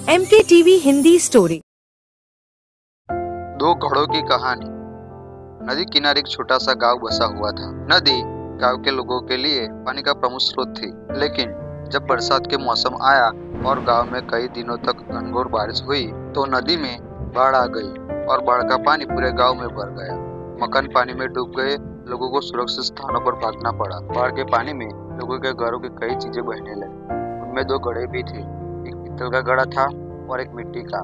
MKTV Hindi story. दो घड़ों की कहानी। नदी किनारे एक छोटा सा गांव बसा हुआ था। नदी गांव के लोगों के लिए पानी का प्रमुख स्रोत थी, लेकिन जब बरसात के मौसम आया और गांव में कई दिनों तक घनघोर बारिश हुई तो नदी में बाढ़ आ गई और बाढ़ का पानी पूरे गांव में भर गया। मकान पानी में डूब गए, लोगों को सुरक्षित स्थानों पर भागना पड़ा। बाढ़ के पानी में लोगों के घरों की कई चीजें बहने लगी। उनमें दो घड़े भी थे, एक पीतल का घड़ा था और एक मिट्टी का।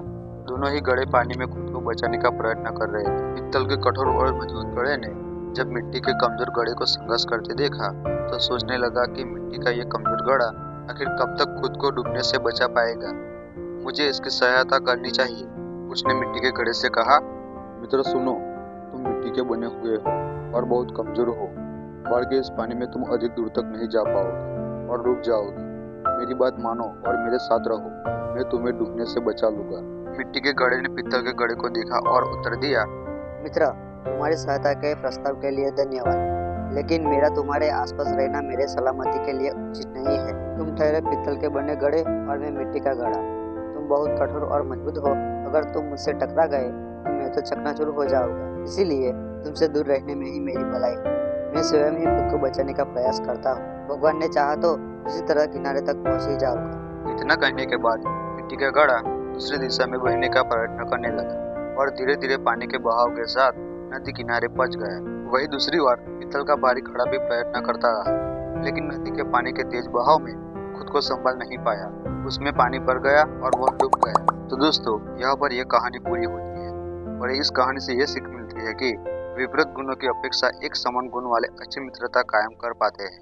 दोनों ही घड़े पानी में खुद को बचाने का प्रयत्न कर रहे थे। पीतल के कठोर और मजबूत घड़े ने जब मिट्टी के कमजोर घड़े को संघर्ष करते देखा तो सोचने लगा कि मिट्टी का ये कमजोर घड़ा आखिर कब तक खुद को डूबने से बचा पाएगा। मुझे इसकी सहायता करनी चाहिए, उसने मिट्टी के घड़े से कहा। मित्र सुनो, तुम मिट्टी के बने हुए हो और बहुत कमजोर हो। बाढ़ के इस पानी में तुम अधिक दूर तक नहीं जा पाओगे और डूब जाओगे। मेरी बात मानो और मेरे साथ रहो, मैं तुम्हें डूबने से बचा लूंगा। मिट्टी के घड़े ने पीतल के घड़े को देखा और उत्तर दिया। मित्र, तुम्हारी सहायता के प्रस्ताव के लिए धन्यवाद, लेकिन मेरा तुम्हारे आसपास रहना मेरे सलामती के लिए उचित नहीं है। तुम ठहरे पीतल के बने घड़े और मैं मिट्टी का घड़ा। तुम बहुत कठोर और मजबूत हो, अगर तुम मुझसे टकरा गए तो मैं तो चकनाचूर हो जाऊंगा। इसीलिए तुमसे दूर रहने में ही मेरी भलाई है। मैं स्वयं ही खुद को बचाने का प्रयास करता हूँ। भगवान ने चाहा तो इसी तरह किनारे तक पहुँच ही जाऊंगा। इतना कहने के बाद मिट्टी का घड़ा दूसरी दिशा में बहने का प्रयत्न करने लगा और धीरे धीरे पानी के बहाव के साथ नदी किनारे पहुंच गया। वही दूसरी बार पीतल का भारी घड़ा भी प्रयत्न करता रहा, लेकिन नदी के पानी के तेज बहाव में खुद को संभाल नहीं पाया। उसमें पानी भर गया और वह डूब गया। तो दोस्तों, यहाँ पर यह कहानी पूरी होती है और इस कहानी से यह सीख मिलती है कि विपरीत गुणों की अपेक्षा एक समान गुण वाले अच्छी मित्रता कायम कर पाते हैं।